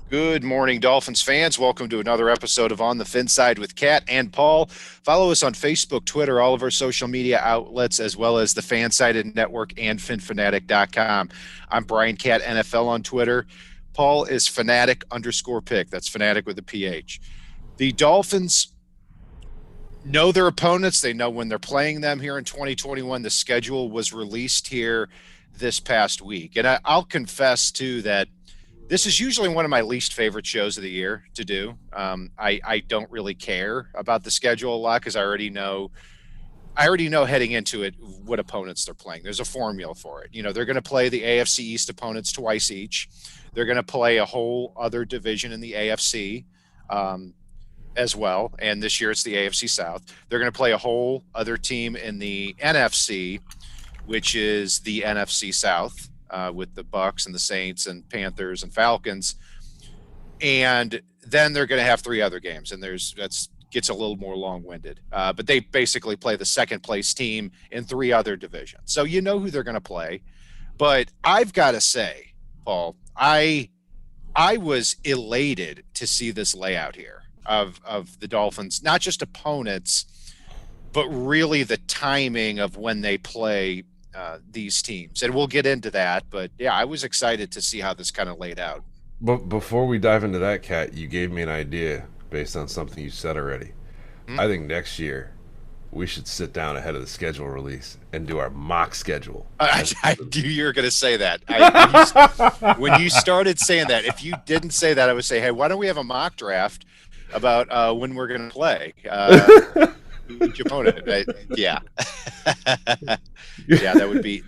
Good morning, Dolphins fans. Welcome to another episode of On the FinSide with Kat and Paul. Follow us on Facebook, Twitter, all of our social media outlets, as well as the FanSided Network and FinFanatic.com. I'm Brian Cat NFL on Twitter. Paul is Fanatic_pick. That's Fanatic with a PH. The Dolphins know their opponents. They know when they're playing them here in 2021. The schedule was released here this past week. And I'll confess, too, that this is usually one of my least favorite shows of the year to do. I don't really care about the schedule a lot because I already know heading into it what opponents they're playing. There's a formula for it. You know, they're going to play the AFC East opponents twice each. They're going to play a whole other division in the AFC as well. And this year it's the AFC South. They're going to play a whole other team in the NFC, which is the NFC South. With the Bucks and the Saints and Panthers and Falcons, and then they're going to have three other games, and that's gets a little more long-winded. But they basically play the second place team in three other divisions, so you know who they're going to play. But I've got to say, Paul, I was elated to see this layout here of the Dolphins, not just opponents, but really the timing of when they play these teams, and we'll get into that. But yeah, I was excited to see how this kind of laid out. But before we dive into that, Kat, you gave me an idea based on something you said already. I think next year we should sit down ahead of the schedule release and do our mock schedule. I knew you were going to say that. When you started saying that, if you didn't say that, I would say, hey, why don't we have a mock draft about when we're going to play each opponent? Yeah. Yeah, that would be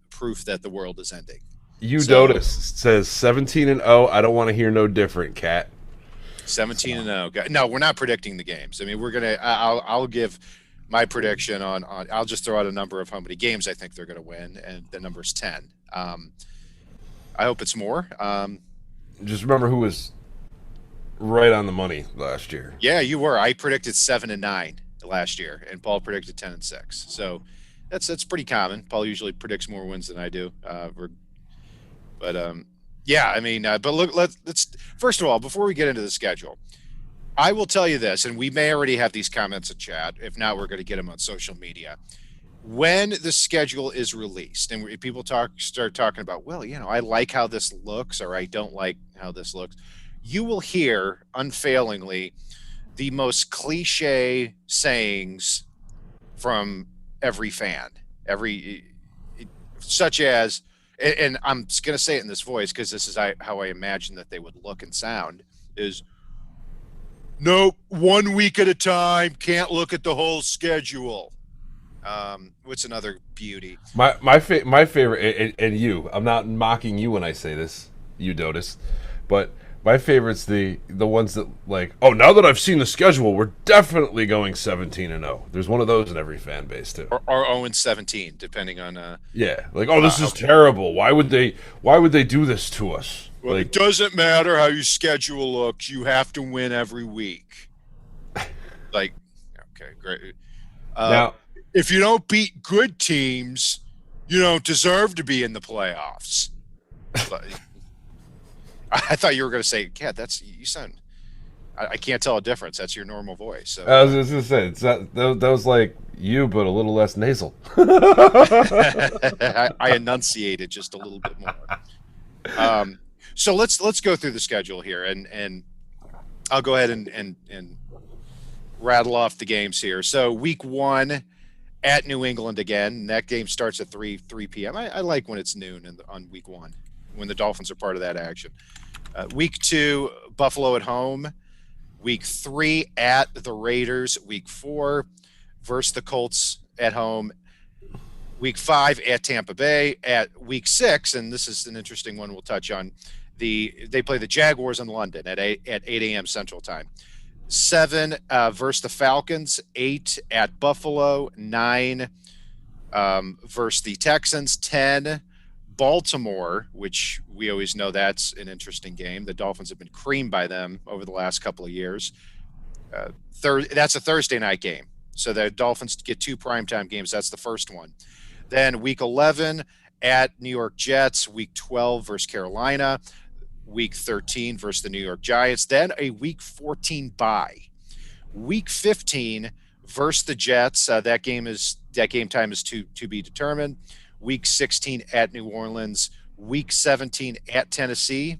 proof that the world is ending. Gallaudet says 17-0. I don't want to hear no different, Cat. 17-0. No, we're not predicting the games. I mean, we're gonna. I'll give my prediction on. I'll just throw out a number of how many games I think they're going to win, and the number is 10. I hope it's more. Just remember who was right on the money last year. Yeah, you were. I predicted 7-9 last year, and Paul predicted 10-6. So that's pretty common. Paul usually predicts more wins than I do. Yeah, I mean, but look, let's first of all, before we get into the schedule, I will tell you this, and we may already have these comments in chat. If not, we're going to get them on social media. When the schedule is released, and people start talking about, well, you know, I like how this looks, or I don't like how this looks, you will hear unfailingly the most cliche sayings from every fan, such as, and I'm just going to say it in this voice because this is how I imagine that they would look and sound, is, nope, 1 week at a time, can't look at the whole schedule. What's another beauty? My favorite, and you, I'm not mocking you when I say this, you Dotis, but my favorite's the ones that like, oh, now that I've seen the schedule, we're definitely going 17-0. There's one of those in every fan base too. Or 0-17, depending on yeah, like, oh, this is terrible. Why would they do this to us? Well, like, it doesn't matter how your schedule looks. You have to win every week. Like, okay, great. Now, if you don't beat good teams, you don't deserve to be in the playoffs. But, I thought you were going to say, "Cat, you sound." I can't tell a difference. That's your normal voice. So, I was going to say that was like you, but a little less nasal. I enunciated just a little bit more. So let's go through the schedule here, and I'll go ahead and rattle off the games here. So week 1 at New England again. That game starts at 3 p.m. I like when it's noon on week 1, when the Dolphins are part of that action. Week 2, Buffalo at home. Week 3 at the Raiders. Week 4 versus the Colts at home. Week 5 at Tampa Bay. At week 6, and this is an interesting one we'll touch on, they play the Jaguars in London at 8 a.m. Central Time. 7 versus the Falcons. 8 at Buffalo. 9 versus the Texans. 10 Baltimore, which we always know that's an interesting game. The Dolphins have been creamed by them over the last couple of years. That's a Thursday night game. So the Dolphins get 2 primetime games. That's the first one. Then week 11 at New York Jets. Week 12 versus Carolina. week 13 versus the New York Giants. Then a week 14 bye. Week 15 versus the Jets. That game time is to be determined. Week 16 at New Orleans. Week 17 at Tennessee.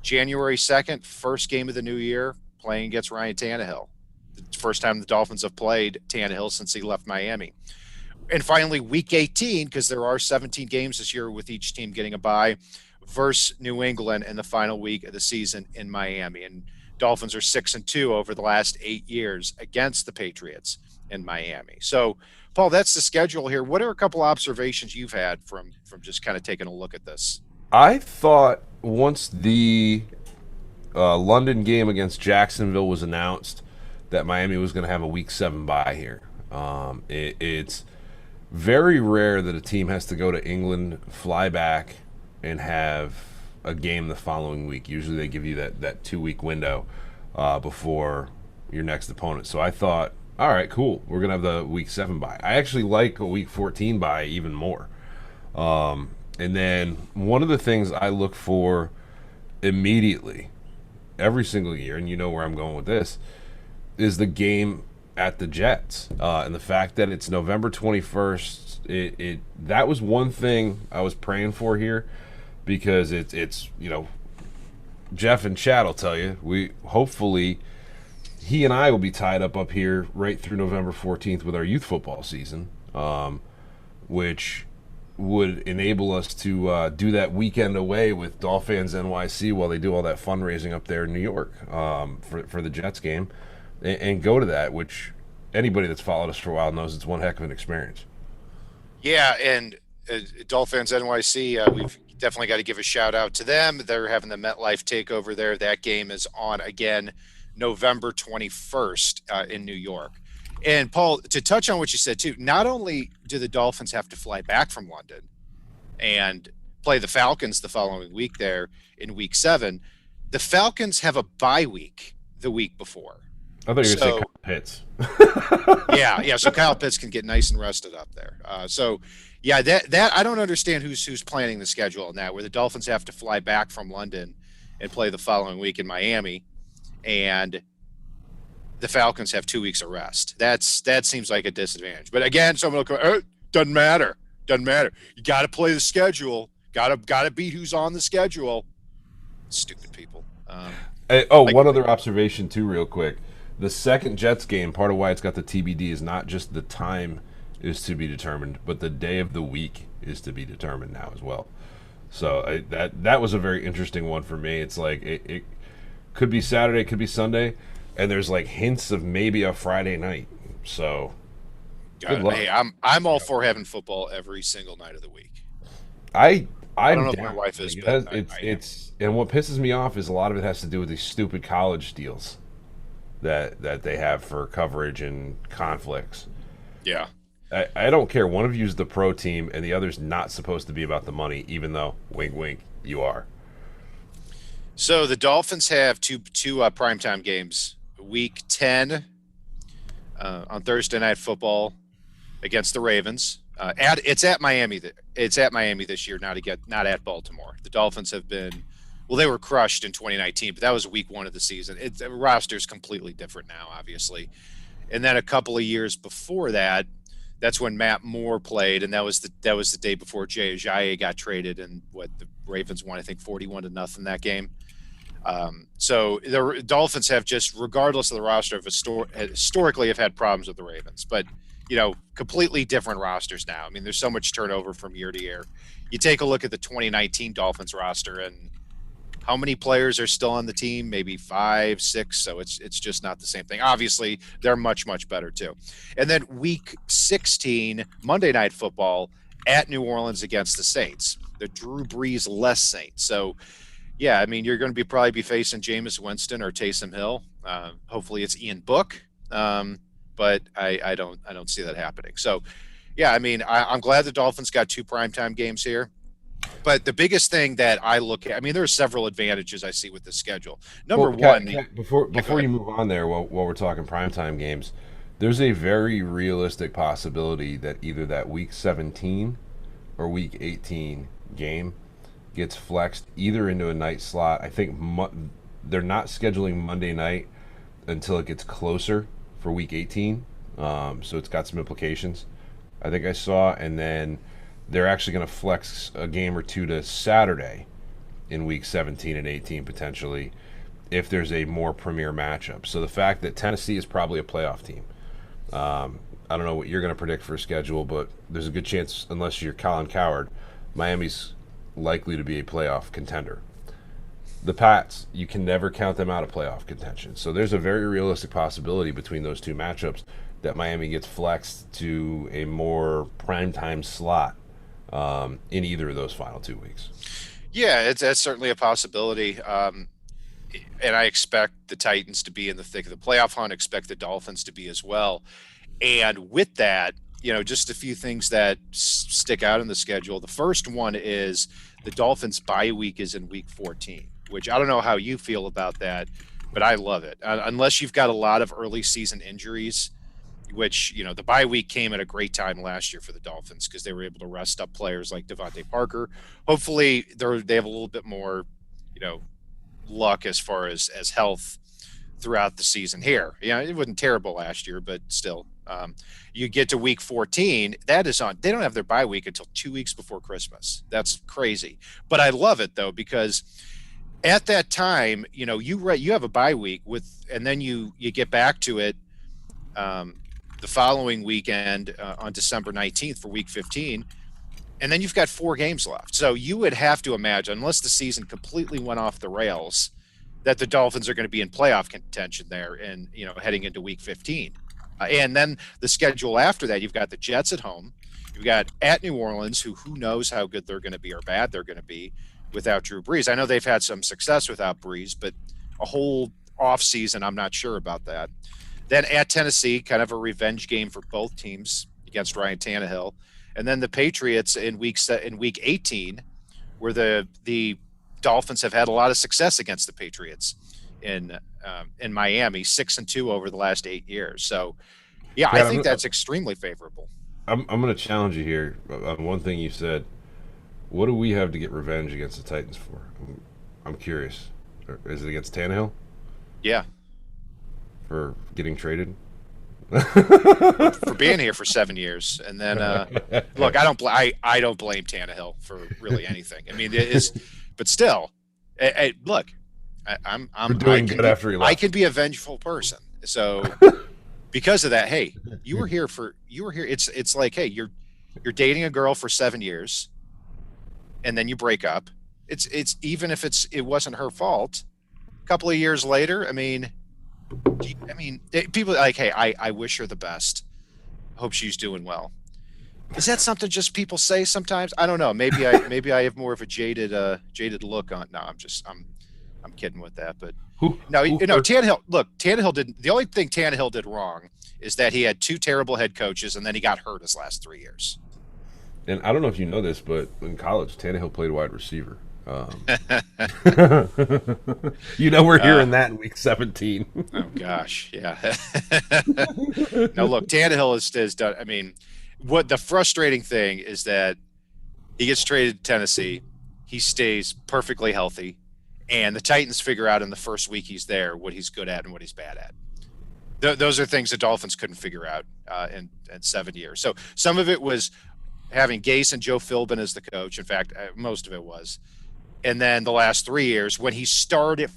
January 2nd, first game of the new year, playing against Ryan Tannehill. The first time the Dolphins have played Tannehill since he left Miami. And finally, week 18, because there are 17 games this year with each team getting a bye, versus New England in the final week of the season in Miami. And Dolphins are 6-2 over the last 8 years against the Patriots in Miami. So, Paul, that's the schedule here. What are a couple observations you've had from just kind of taking a look at this? I thought once the London game against Jacksonville was announced that Miami was going to have a Week 7 bye here. It's very rare that a team has to go to England, fly back, and have a game the following week. Usually they give you that 2-week window before your next opponent. So I thought, all right, cool. We're going to have the Week 7 bye. I actually like a Week 14 bye even more. And then one of the things I look for immediately every single year, and you know where I'm going with this, is the game at the Jets. And the fact that it's November 21st, that was one thing I was praying for here, because it's Jeff and Chad will tell you, hopefully he and I will be tied up here right through November 14th with our youth football season, which would enable us to do that weekend away with Dolphins NYC while they do all that fundraising up there in New York for the Jets game, and go to that, which anybody that's followed us for a while knows it's one heck of an experience. Yeah, and Dolphins NYC, we've definitely got to give a shout out to them. They're having the MetLife takeover there. That game is on again November 21st in New York. And Paul, to touch on what you said too, not only do the Dolphins have to fly back from London and play the Falcons the following week there in Week 7, the Falcons have a bye week the week before. I thought you were going to say Kyle Pitts. yeah. So Kyle Pitts can get nice and rested up there. That I don't understand who's planning the schedule on that, where the Dolphins have to fly back from London and play the following week in Miami, and the Falcons have 2 weeks of rest. That seems like a disadvantage. But again, someone will go, doesn't matter. You got to play the schedule. Got to beat who's on the schedule. Stupid people. One other observation too, real quick. The second Jets game, part of why it's got the TBD is not just the time is to be determined, but the day of the week is to be determined now as well. So that was a very interesting one for me. It's like it could be Saturday, it could be Sunday, and there's like hints of maybe a Friday night. So hey, I'm all for having football every single night of the week. I don't know if my wife is, but it's and what pisses me off is a lot of it has to do with these stupid college deals that they have for coverage and conflicts. Yeah. I don't care. One of you is the pro team, and the other's not supposed to be about the money, even though, wink, wink, you are. So the Dolphins have two primetime games. Week 10 on Thursday Night Football against the Ravens. It's at Miami. It's at Miami this year, not at Baltimore. The Dolphins have been. Well, they were crushed in 2019, but that was week 1 of the season. The roster's completely different now, obviously. And then a couple of years before that, that's when Matt Moore played, and that was the day before Jay Ajayi got traded, and the Ravens won, I think, 41-0 that game. So the Dolphins have just, regardless of the roster, historically have had problems with the Ravens, but completely different rosters now. I mean, there's so much turnover from year to year. You take a look at the 2019 Dolphins roster, and how many players are still on the team? Maybe 5, 6. So it's just not the same thing. Obviously, they're much, much better too. And then week 16, Monday Night Football at New Orleans against the Saints, the Drew Brees-less Saints. So, yeah, I mean, you're going to probably be facing Jameis Winston or Taysom Hill. Hopefully, it's Ian Book, but I don't see that happening. So, yeah, I mean, I'm glad the Dolphins got 2 primetime games here. But the biggest thing that I look at, I mean, there are several advantages I see with the schedule. Number one, before you move on there, while we're talking primetime games, there's a very realistic possibility that either that Week 17 or Week 18 game gets flexed either into a night slot. I think they're not scheduling Monday night until it gets closer for week 18. So it's got some implications, I think I saw. And then they're actually going to flex a game or two to Saturday in week 17 and 18 potentially if there's a more premier matchup. So the fact that Tennessee is probably a playoff team. I don't know what you're going to predict for a schedule, but there's a good chance, unless you're Colin Coward, Miami's likely to be a playoff contender. The Pats, you can never count them out of playoff contention. So there's a very realistic possibility between those two matchups that Miami gets flexed to a more primetime slot in either of those final 2 weeks. Yeah, that's certainly a possibility. And I expect the Titans to be in the thick of the playoff hunt, expect the Dolphins to be as well. And with that, just a few things that stick out in the schedule. The first one is the Dolphins bye week is in week 14, which I don't know how you feel about that, but I love it. Unless you've got a lot of early season injuries, which, the bye week came at a great time last year for the Dolphins because they were able to rest up players like Devontae Parker. Hopefully they have a little bit more, luck as far as health throughout the season here. It wasn't terrible last year, but still, you get to week 14, that is on. They don't have their bye week until 2 weeks before Christmas. That's crazy. But I love it though, because at that time, you have a bye week and then you get back to it the following weekend on December 19th for week 15. And then you've got 4 games left. So you would have to imagine, unless the season completely went off the rails, that the Dolphins are going to be in playoff contention there and, heading into week 15. And then the schedule after that, you've got the Jets at home. You've got at New Orleans, who knows how good they're going to be or bad they're going to be without Drew Brees. I know they've had some success without Brees, but a whole offseason, I'm not sure about that. Then at Tennessee, kind of a revenge game for both teams against Ryan Tannehill. And then the Patriots in week 18, where the Dolphins have had a lot of success against the Patriots in Miami, 6-2 over the last 8 years. So, yeah, I think that's extremely favorable. I'm going to challenge you here on one thing you said. What do we have to get revenge against the Titans for? I'm curious. Is it against Tannehill? Yeah. For getting traded? for being here for 7 years, and then look, I don't blame Tannehill for really anything. I mean, but still, look, I'm doing good after he left. I can be a vengeful person, so because of that, hey, you were here. It's like, hey, you're dating a girl for 7 years, and then you break up. It's even if it wasn't her fault. A couple of years later, people are like, hey, I wish her the best. Hope she's doing well. Is that something just people say sometimes? I don't know. Maybe I have more of a jaded look on. No, I'm kidding with that. But Tannehill. Look, Tannehill didn't. The only thing Tannehill did wrong is that he had 2 terrible head coaches, and then he got hurt his last 3 years. And I don't know if you know this, but in college, Tannehill played wide receiver. We're hearing that in week 17. Oh gosh, yeah. No, look, Tannehill has done. What the frustrating thing is that he gets traded to Tennessee, he stays perfectly healthy, and the Titans figure out in the first week he's there what he's good at and what he's bad at. Those are things the Dolphins couldn't figure out in 7 years. So some of it was having Gase and Joe Philbin as the coach. In fact, most of it was. And then the last 3 years, when he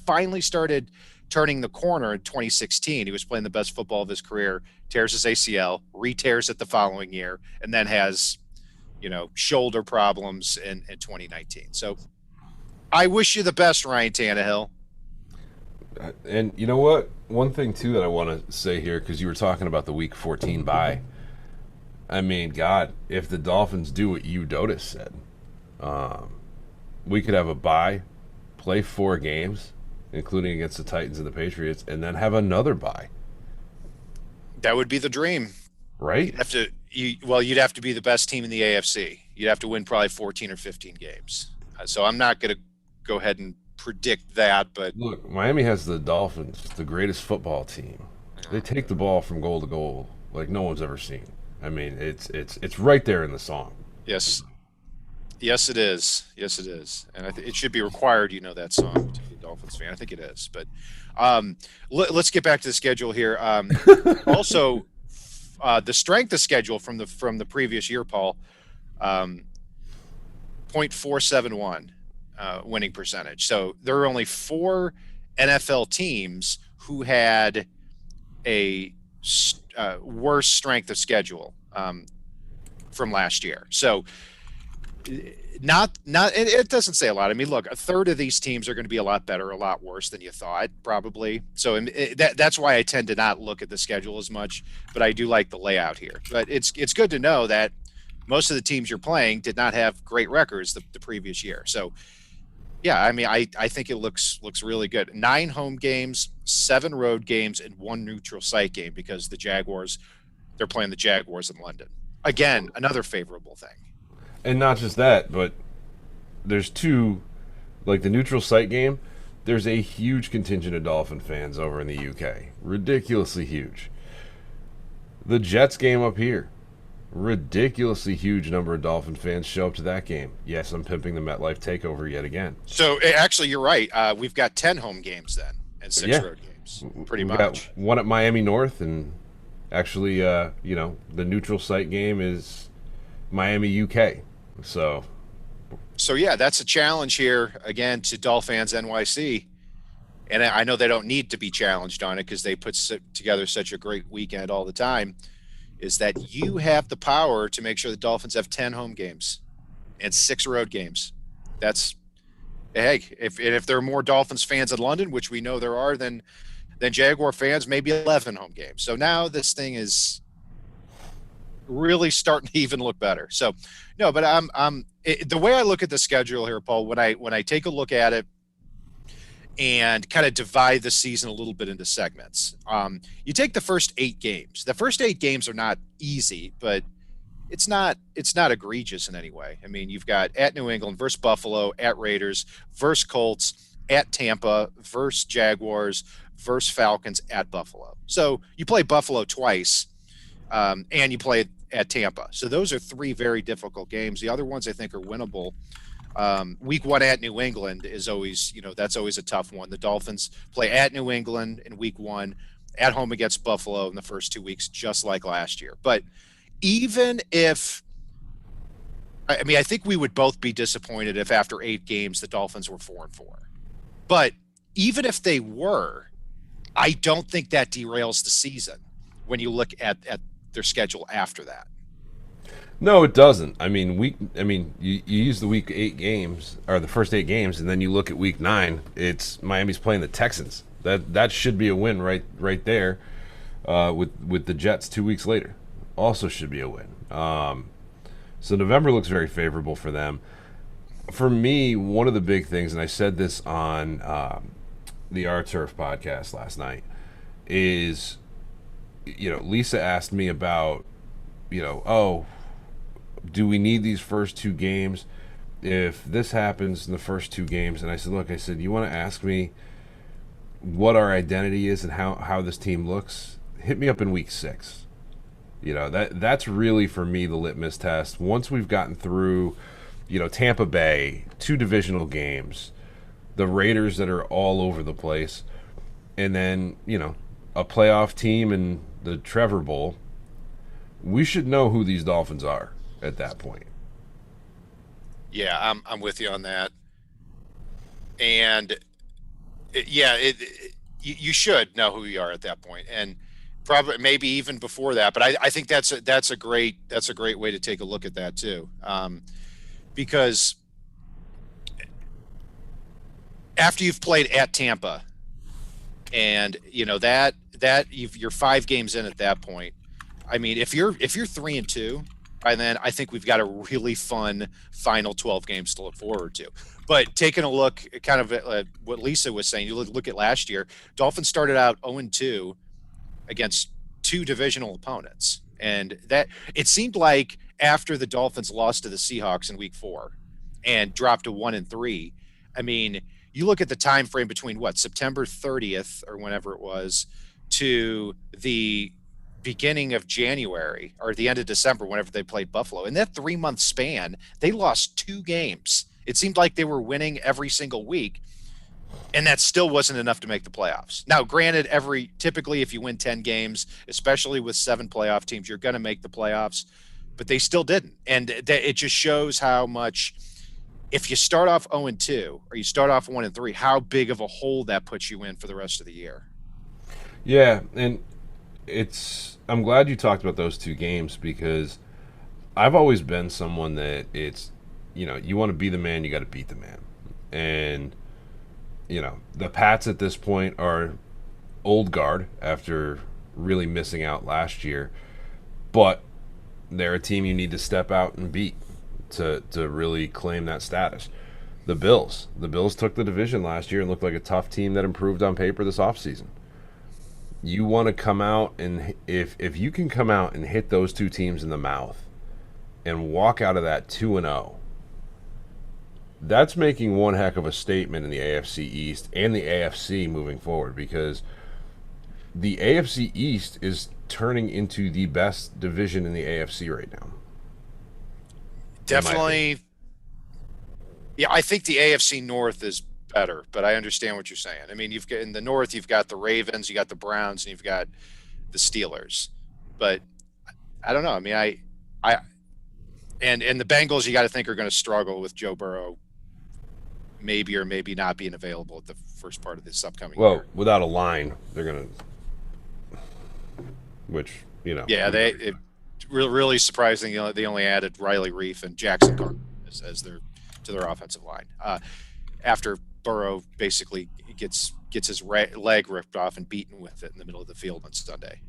finally started turning the corner in 2016, he was playing the best football of his career, tears his ACL, re-tears it the following year, and then has, shoulder problems in 2019. So I wish you the best, Ryan Tannehill. And you know what? One thing, too, that I want to say here, because you were talking about the week 14 bye. God, if the Dolphins do what Gallaudet said, we could have a bye, play 4 games, including against the Titans and the Patriots, and then have another bye. That would be the dream, right? You'd have to be the best team in the AFC. You'd have to win probably 14 or 15 games. So I'm not going to go ahead and predict that, but look, Miami has the Dolphins, the greatest football team. They take the ball from goal to goal like no one's ever seen. It's right there in the song. Yes. Yes, it is. Yes, it is. And it should be required, that song to be a Dolphins fan. I think it is. But um, let's get back to the schedule here. Also, the strength of schedule from the previous year, Paul, um, 0.471 winning percentage. So there are only four NFL teams who had a worse strength of schedule from last year. So not it doesn't say a lot. I mean, look, a third of these teams are going to be a lot better, a lot worse than you thought, probably. So that's why I tend to not look at the schedule as much, but I do like the layout here. But it's good to know that most of the teams you're playing did not have great records the previous year. So yeah, I mean, I think it looks really good. 9 home games, 7 road games, and 1 neutral site game because they're playing the Jaguars in London. Again, another favorable thing. And not just that, but there's two, like the neutral site game. There's a huge contingent of Dolphin fans over in the UK, ridiculously huge. The Jets game up here, ridiculously huge number of Dolphin fans show up to that game. Yes, I'm pimping the MetLife takeover yet again. So actually, you're right. We've got 10 home games then and 6 road games, pretty We've much. got one at Miami North, and actually, the neutral site game is Miami, UK. So Yeah, that's a challenge here again to Dolphins NYC. And I know they don't need to be challenged on it because they put together such a great weekend all the time. Is that you have the power to make sure the Dolphins have 10 home games and 6 road games. That's hey, if there are more Dolphins fans in London, which we know there are, than Jaguar fans, maybe 11 home games. So now this thing is really starting to even look better. So no, but the way I look at the schedule here, Paul, when I take a look at it and kind of divide the season a little bit into segments. You take the first 8 games. The first 8 games are not easy, but it's not egregious in any way. I mean, you've got at New England versus Buffalo, at Raiders versus Colts, at Tampa versus Jaguars versus Falcons, at Buffalo. So you play Buffalo twice, and you play at Tampa. So those are 3 very difficult games. The other ones I think are winnable. Week 1 at New England is always, that's always a tough one. The Dolphins play at New England in week 1, at home against Buffalo in the first 2 weeks, just like last year. But even if, I mean, I think we would both be disappointed if after 8 games the Dolphins were 4-4. But even if they were, I don't think that derails the season when you look at their schedule after that. no, it doesn't. I mean, you use the week 8 games or the first 8 games, and then you look at week 9. It's Miami's playing the Texans. That should be a win right there. With the Jets 2 weeks later, also should be a win. So November looks very favorable for them. For me, one of the big things, and I said this on the Our Turf podcast last night, is Lisa asked me about do we need these first 2 games if this happens in the first 2 games? And I said, look, you want to ask me what our identity is and how this team looks? Hit me up in week 6. That's really for me the litmus test. Once we've gotten through, Tampa Bay, 2 divisional games, the Raiders that are all over the place, and then, a playoff team in the Trevor Bowl, we should know who these Dolphins are at that point. Yeah, I'm with you on that. And you should know who you are at that point, and probably maybe even before that. But I think that's a great way to take a look at that too, because after you've played at Tampa, and you're 5 games in at that point. I mean, if you're 3-2, by then I think we've got a really fun final 12 games to look forward to. But taking a look kind of at what Lisa was saying, you look at last year, Dolphins started out 0-2 against 2 divisional opponents. And that it seemed like after the Dolphins lost to the Seahawks in week 4 and dropped to 1-3, I mean, you look at the time frame between September 30th or whenever it was to the beginning of January or the end of December, whenever they played Buffalo. In that 3-month span, they lost 2 games. It seemed like they were winning every single week, and that still wasn't enough to make the playoffs. Now, granted, typically if you win 10 games, especially with 7 playoff teams, you're going to make the playoffs, but they still didn't. And it just shows how much, if you start off 0-2 or you start off 1-3, how big of a hole that puts you in for the rest of the year. Yeah, and I'm glad you talked about those 2 games, because I've always been someone that you want to be the man, you got to beat the man. And the Pats at this point are old guard after really missing out last year, but they're a team you need to step out and beat to really claim that status. The Bills took the division last year and looked like a tough team that improved on paper this offseason. You want to come out, and if you can come out and hit those 2 teams in the mouth and walk out of that 2-0, that's making one heck of a statement in the AFC East and the AFC moving forward, because the AFC East is turning into the best division in the AFC right now. Definitely. Yeah, I think the AFC North is better, but I understand what you're saying. I mean, you've got in the North, you've got the Ravens, you got the Browns, and you've got the Steelers. But I don't know. I mean, and the Bengals, you got to think, are going to struggle with Joe Burrow maybe or maybe not being available at the first part of this upcoming year. Well, without a line, they're going to, Yeah, it really surprising. They only added Riley Reef and Jackson Carter as to their offensive line after Burrow basically gets his leg ripped off and beaten with it in the middle of the field on Sunday.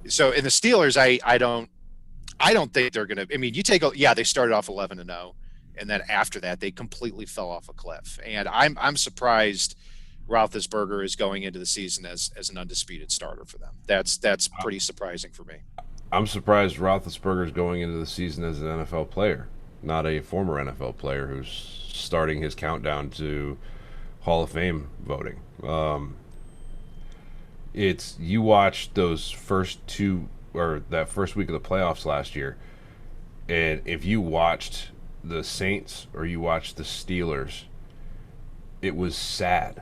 So in the Steelers, I don't think they're going to. I mean, they started off 11-0, and then after that they completely fell off a cliff. And I'm surprised Roethlisberger is going into the season as an undisputed starter for them. That's pretty surprising for me. I'm surprised Roethlisberger is going into the season as an NFL player, not a former NFL player who's starting his countdown to Hall of Fame voting. You watch those first 2 or that first week of the playoffs last year, and if you watched the Saints or you watched the Steelers, it was sad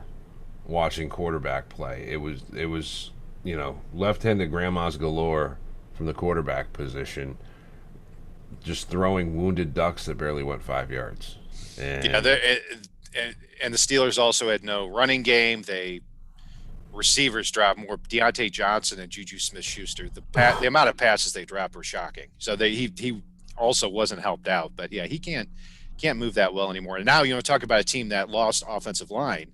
watching quarterback play. It was left-handed grandmas galore from the quarterback position, just throwing wounded ducks that barely went 5 yards. And the Steelers also had no running game. Receivers dropped more. Deontay Johnson and Juju Smith-Schuster. The amount of passes they dropped were shocking. So he also wasn't helped out. But yeah, he can't move that well anymore. And now talk about a team that lost offensive line.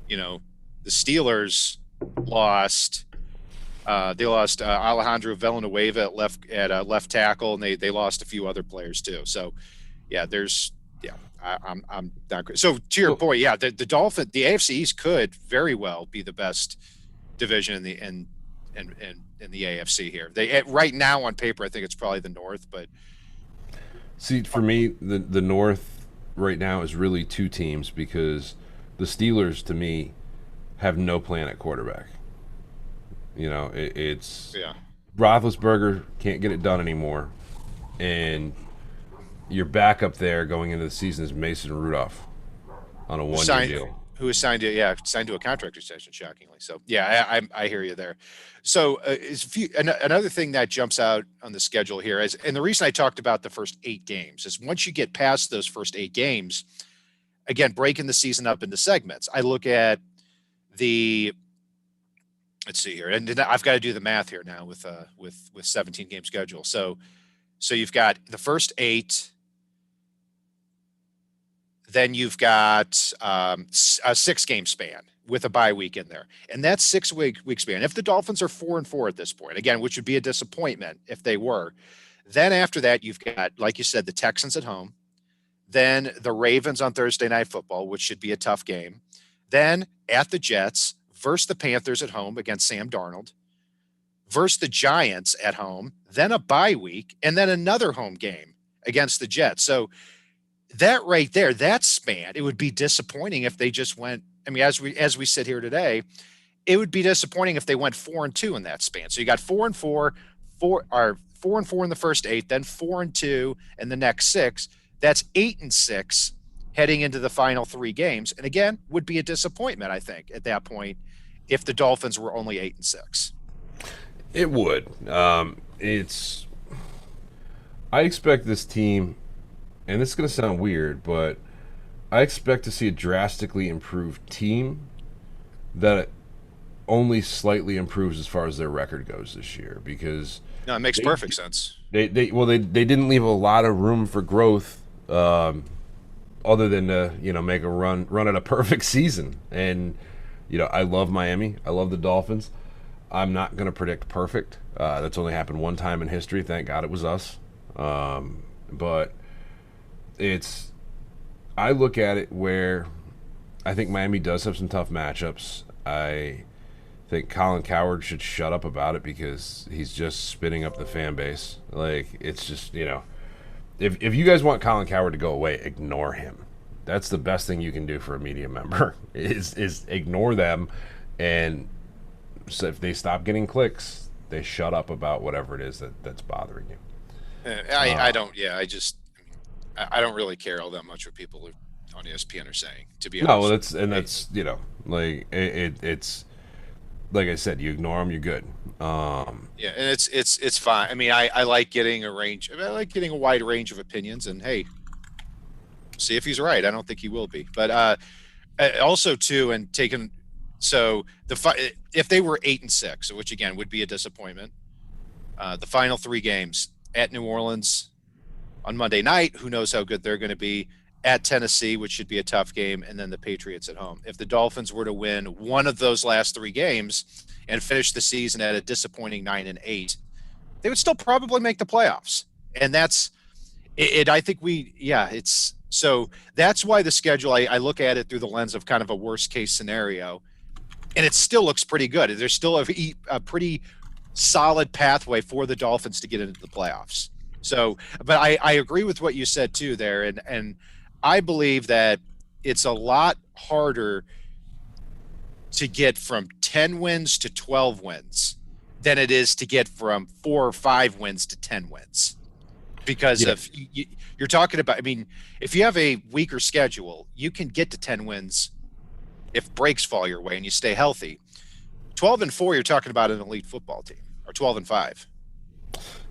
The Steelers lost. They lost Alejandro Villanueva at left tackle, and they lost a few other players too. So yeah, I'm not good. So to your point, yeah, the AFC East could very well be the best division in the AFC here. Right now on paper, I think it's probably the North, but see, for me, the North right now is really 2 teams, because the Steelers, to me, have no plan at quarterback. It's Roethlisberger can't get it done anymore, and your backup there going into the season is Mason Rudolph on a 1-year deal. Who is signed to a contract extension, shockingly. So yeah, I hear you there. So another thing that jumps out on the schedule here is, and the reason I talked about the first 8 games is, once you get past those first 8 games, again, breaking the season up into segments, I look at let's see here, and I've got to do the math here now with 17 game schedule. So you've got the first 8. Then you've got a 6-game span with a bye week in there. And that's 6-week span. If the Dolphins are 4-4 at this point, again, which would be a disappointment if they were, then after that, you've got, like you said, the Texans at home, then the Ravens on Thursday Night Football, which should be a tough game, then at the Jets versus the Panthers at home against Sam Darnold, versus the Giants at home, then a bye week, and then another home game against the Jets. So that right there, that span, it would be disappointing if they just went. I mean, as we sit here today, it would be disappointing if they went 4-2 in that span. So you got 4-4, 4-4 in the first 8, then 4-2 in the next 6. That's 8-6 heading into the final 3 games. And again, would be a disappointment, I think, at that point, if the Dolphins were only 8-6. It would. I expect this team, and this is going to sound weird, but I expect to see a drastically improved team that only slightly improves as far as their record goes this year, because no, it makes perfect sense. They didn't leave a lot of room for growth, other than to make a run at a perfect season. And I love Miami. I love the Dolphins. I'm not going to predict perfect. That's only happened one time in history. Thank God it was us. But I look at it where I think Miami does have some tough matchups. I think Colin Cowherd should shut up about it because he's just spinning up the fan base. Like, it's just, if you guys want Colin Cowherd to go away, ignore him. That's the best thing you can do for a media member is ignore them. And so if they stop getting clicks, they shut up about whatever it is that's bothering you. I don't really care all that much what people on ESPN are saying, to be honest. No, that's it's like I said, you ignore them, you're good. Yeah, and it's fine. I mean, I like getting a range. I like getting a wide range of opinions, and hey, see if he's right. I don't think he will be, but also too, and taking if they were 8-6, which again would be a disappointment. The final 3 games at New Orleans on Monday night, who knows how good they're going to be. At Tennessee, which should be a tough game, and then the Patriots at home. If the Dolphins were to win one of those last 3 games and finish the season at a disappointing 9-8, they would still probably make the playoffs. And that's it. I think so that's why the schedule, I look at it through the lens of kind of a worst case scenario, and it still looks pretty good. There's still a pretty solid pathway for the Dolphins to get into the playoffs. So, but I agree with what you said too there. And I believe that it's a lot harder to get from 10 wins to 12 wins than it is to get from 4 or 5 wins to 10 wins. Because you're talking about, I mean, if you have a weaker schedule, you can get to 10 wins if breaks fall your way and you stay healthy. 12-4, you're talking about an elite football team, or 12-5.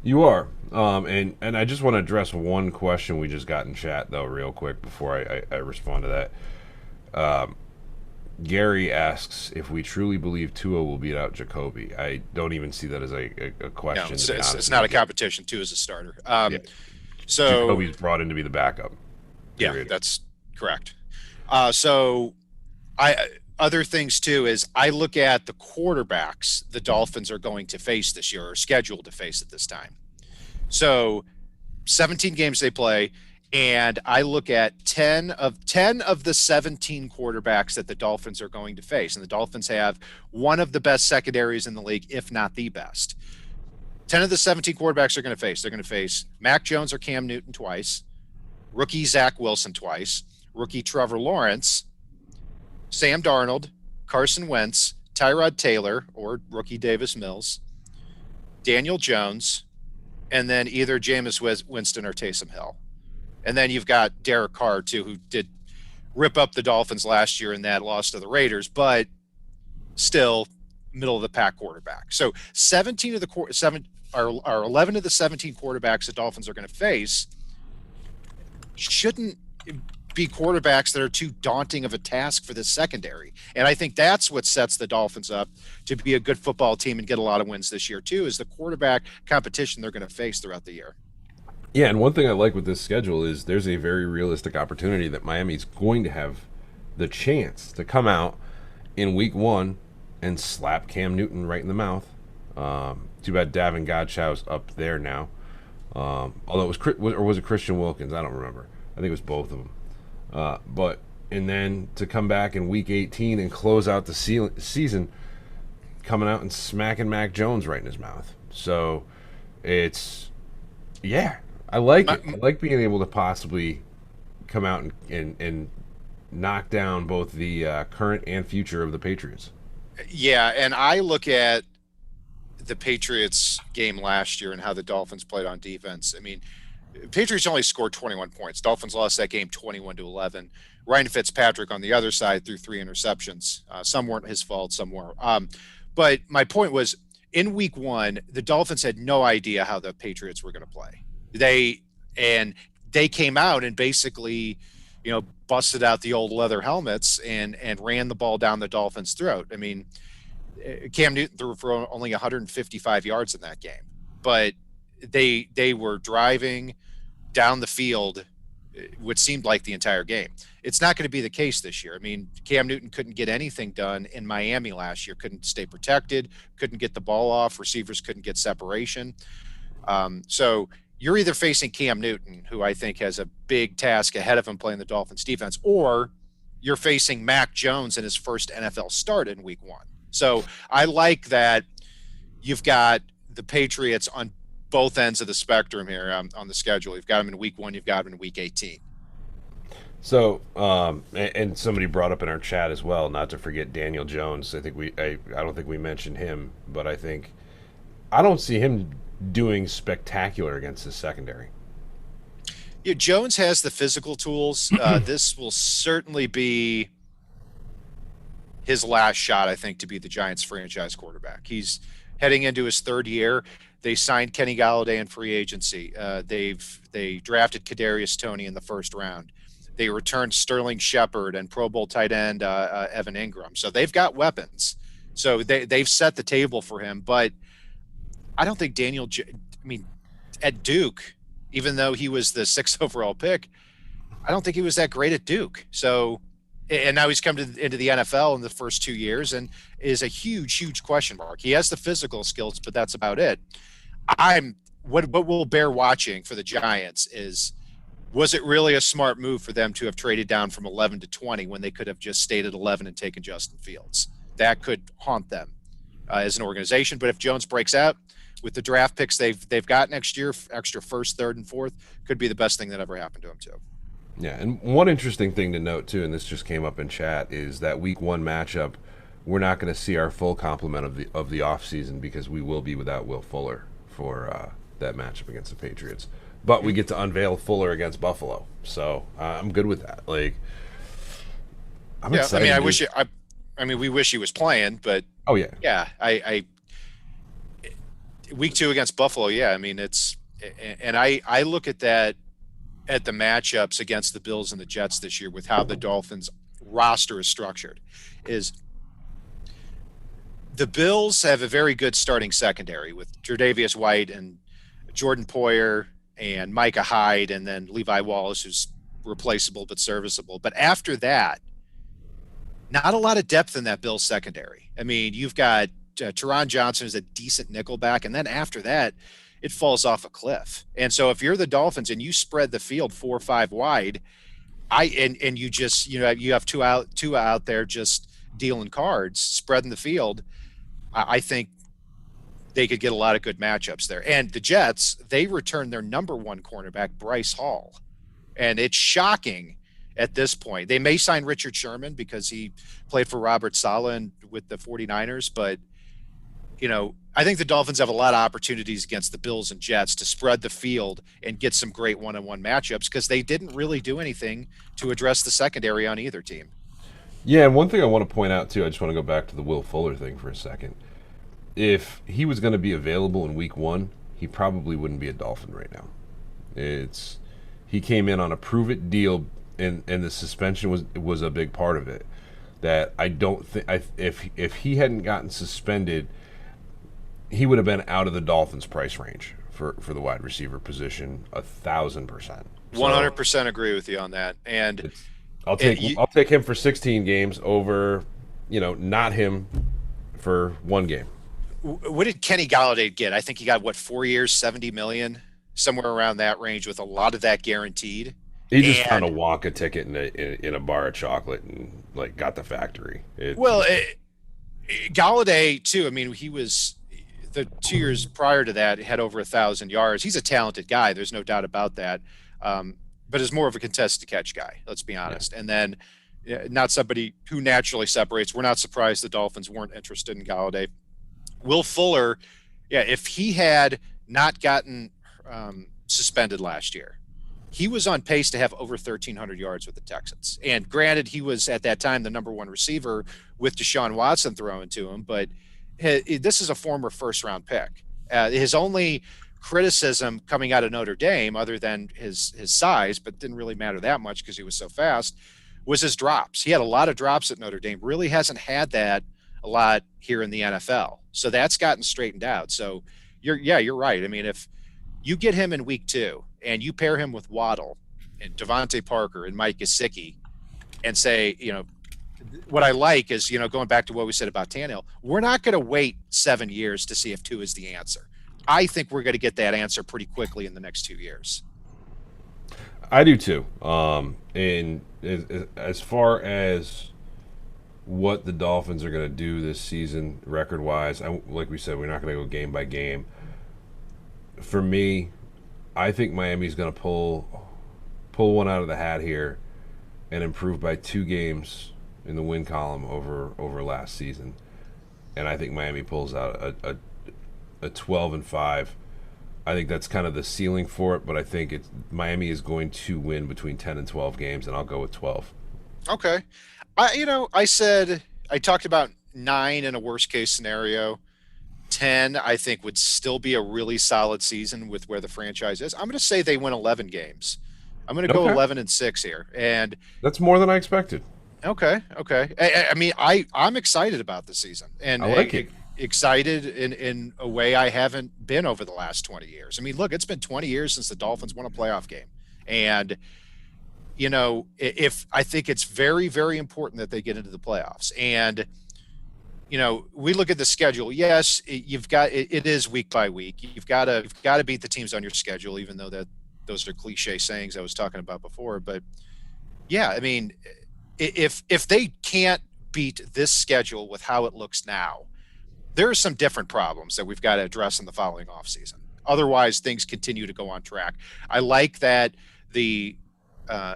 You are. And I just want to address one question we just got in chat, though, real quick before I respond to that. Gary asks if we truly believe Tua will beat out Jacoby. I don't even see that as a question. No, it's not a competition. Tua is a starter. So Jacoby's brought in to be the backup. Period. Yeah, that's correct. Other things, too, is I look at the quarterbacks the Dolphins are going to face this year, or scheduled to face at this time. So 17 games they play, and I look at 10 of the 17 quarterbacks that the Dolphins are going to face. And the Dolphins have one of the best secondaries in the league, if not the best. 10 of the 17 quarterbacks they're going to face. They're going to face Mac Jones or Cam Newton twice, rookie Zach Wilson twice, rookie Trevor Lawrence, Sam Darnold, Carson Wentz, Tyrod Taylor, or rookie Davis Mills, Daniel Jones, and then either Jameis Winston or Taysom Hill. And then you've got Derek Carr, too, who did rip up the Dolphins last year in that loss to the Raiders, but still middle-of-the-pack quarterback. So 11 of the 17 quarterbacks the Dolphins are going to face shouldn't be quarterbacks that are too daunting of a task for the secondary. And I think that's what sets the Dolphins up to be a good football team and get a lot of wins this year too, is the quarterback competition they're going to face throughout the year. Yeah, and one thing I like with this schedule is there's a very realistic opportunity that Miami's going to have the chance to come out in week 1 and slap Cam Newton right in the mouth. Too bad Davin Godchau's up there now. Although it was it Christian Wilkins? I don't remember. I think it was both of them. And then to come back in week 18 and close out the season coming out and smacking Mac Jones right in his mouth. So I like it. I like being able to possibly come out and knock down both the current and future of the Patriots. Yeah, and I look at the Patriots game last year and how the Dolphins played on defense. I mean, Patriots only scored 21 points. Dolphins lost that game 21-11. Ryan Fitzpatrick on the other side threw 3 interceptions. Some weren't his fault, some were. But my point was, in week one, the Dolphins had no idea how the Patriots were going to play. They and they came out and basically, busted out the old leather helmets and ran the ball down the Dolphins' throat. I mean, Cam Newton threw for only 155 yards in that game, but they were driving down the field what seemed like the entire game. It's not going to be the case this year. I mean, Cam Newton couldn't get anything done in Miami last year, couldn't stay protected, couldn't get the ball off, receivers couldn't get separation. So you're either facing Cam Newton, who I think has a big task ahead of him playing the Dolphins defense, or you're facing Mac Jones in his first NFL start in week one. So I like that you've got the Patriots on both ends of the spectrum here on the schedule. You've got them in week one, you've got them in week 18. So, and somebody brought up in our chat as well, not to forget Daniel Jones. I don't think we mentioned him, but I don't see him doing spectacular against the secondary. Yeah, Jones has the physical tools. This will certainly be his last shot, I think, to be the Giants franchise quarterback. He's heading into his third year. They signed Kenny Gallaudet in free agency. They drafted Kadarius Toney in the first round. They returned Sterling Shepard and Pro Bowl tight end Evan Ingram. So they've got weapons. So they've set the table for him. But I don't think at Duke, even though he was the 6th overall pick, I don't think he was that great at Duke. So, and now he's come into the NFL in the first 2 years and is a huge, huge question mark. He has the physical skills, but that's about it. What will bear watching for the Giants is, was it really a smart move for them to have traded down from 11 to 20 when they could have just stayed at 11 and taken Justin Fields? That could haunt them as an organization. But if Jones breaks out with the draft picks they've got next year, extra first, third, and fourth, could be the best thing that ever happened to him too. Yeah, and one interesting thing to note too, and this just came up in chat, is that week one matchup, we're not going to see our full complement of the offseason because we will be without Will Fuller for that matchup against the Patriots. But we get to unveil Fuller against Buffalo, so I'm good with that. Like, I'm excited. We wish he was playing, but I week 2 against Buffalo. Yeah, I mean I look at that at the matchups against the Bills and the Jets this year with how the Dolphins roster is structured. Is the Bills have a very good starting secondary with Tre'Davious White and Jordan Poyer and Micah Hyde, and then Levi Wallace, who's replaceable but serviceable. But after that, not a lot of depth in that Bills secondary. I mean, you've got Teron Johnson is a decent nickelback, and then after that, it falls off a cliff. And so if you're the Dolphins and you spread the field 4 or 5 wide, and you just you have two out there just dealing cards, spreading the field, I think they could get a lot of good matchups there. And the Jets, they returned their number 1 cornerback, Bryce Hall. And it's shocking at this point. They may sign Richard Sherman because he played for Robert Saleh with the 49ers. But, I think the Dolphins have a lot of opportunities against the Bills and Jets to spread the field and get some great one-on-one matchups because they didn't really do anything to address the secondary on either team. Yeah, and one thing I want to point out, too, I just want to go back to the Will Fuller thing for a second. If he was going to be available in week 1, he probably wouldn't be a Dolphin right now. He came in on a prove-it deal, and the suspension was a big part of it. That I don't think if he hadn't gotten suspended, he would have been out of the Dolphins' price range for the wide receiver position 1,000%. 100% agree with you on that. And I'll take him for 16 games over, not him for 1 game. What did Kenny Gallaudet get? I think he got 4 years, $70 million, somewhere around that range, with a lot of that guaranteed. He just found a Wonka ticket in a bar of chocolate and got the factory. Gallaudet too. I mean, he was the 2 years prior to that had over 1,000 yards. He's a talented guy. There's no doubt about that. But is more of a contested catch guy. Let's be honest. Yeah. And then not somebody who naturally separates. We're not surprised the Dolphins weren't interested in Gallaudet. Will Fuller, yeah, if he had not gotten suspended last year, he was on pace to have over 1,300 yards with the Texans. And granted, he was at that time the number one receiver with Deshaun Watson throwing to him, but this is a former first-round pick. His only criticism coming out of Notre Dame, other than his size, but didn't really matter that much because he was so fast, was his drops. He had a lot of drops at Notre Dame. Really hasn't had that a lot here in the NFL. So that's gotten straightened out. So you're right. I mean, if you get him in week 2 and you pair him with Waddle and Devontae Parker and Mike Gesicki and say, what I like is, going back to what we said about Tannehill, we're not going to wait 7 years to see if 2 is the answer. I think we're going to get that answer pretty quickly in the next 2 years. I do too. And as far as what the Dolphins are going to do this season record-wise, like we said, we're not going to go game by game. For me, I think Miami's going to pull one out of the hat here and improve by 2 games in the win column over last season. And I think Miami pulls out a 12-5. I think that's kind of the ceiling for it, but I think Miami is going to win between 10 and 12 games, and I'll go with 12. Okay. I talked about 9 in a worst case scenario. 10, I think, would still be a really solid season with where the franchise is. I'm going to say they win 11 games. I'm going to go 11-6 here, and that's more than I expected. Okay. I mean, I'm excited about the season, and I like it. Excited in a way I haven't been over the last 20 years. I mean, look, it's been 20 years since the Dolphins won a playoff game, and if I think it's very, very important that they get into the playoffs. And we look at the schedule. Yes, it is week by week. You've got to beat the teams on your schedule, even though those are cliche sayings I was talking about before. But yeah, I mean, if they can't beat this schedule with how it looks now, there are some different problems that we've got to address in the following offseason. Otherwise, things continue to go on track. I like that the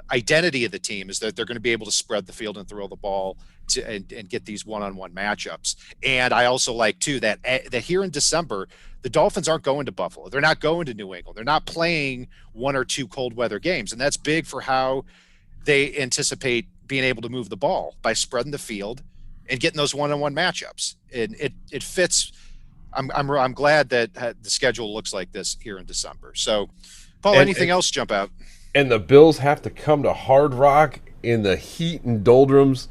identity of the team is that they're going to be able to spread the field and throw the ball and get these one-on-one matchups. And I also like, too, that here in December, the Dolphins aren't going to Buffalo. They're not going to New England. They're not playing 1 or 2 cold weather games. And that's big for how they anticipate being able to move the ball, by spreading the field and getting those one-on-one matchups. And it fits. I'm glad that the schedule looks like this here in December. So, Paul, anything else jump out? And the Bills have to come to Hard Rock in the heat and doldrums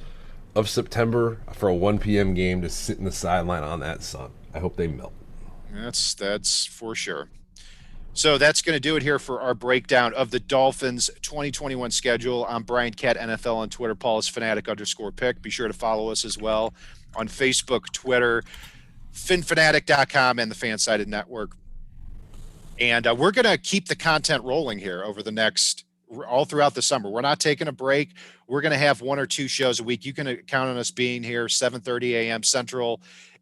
of September for a 1 p.m. game to sit in the sideline on that sun. I hope they melt. That's for sure. So that's going to do it here for our breakdown of the Dolphins 2021 schedule. I'm Brian Cat, NFL on Twitter. Paul is Fanatic_pick. Be sure to follow us as well on Facebook, Twitter, FinFanatic.com, and the FanSide Network. And we're going to keep the content rolling here over the all throughout the summer. We're not taking a break. We're going to have 1 or 2 shows a week. You can count on us being here 7:30 a.m. Central,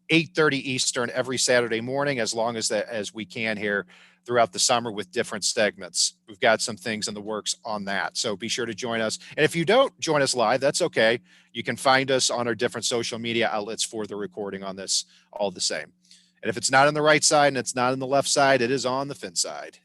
8:30 Eastern every Saturday morning, as long as we can here throughout the summer with different segments. We've got some things in the works on that. So be sure to join us. And if you don't join us live, that's okay. You can find us on our different social media outlets for the recording on this all the same. And if it's not on the right side and it's not on the left side, it is on the fin side.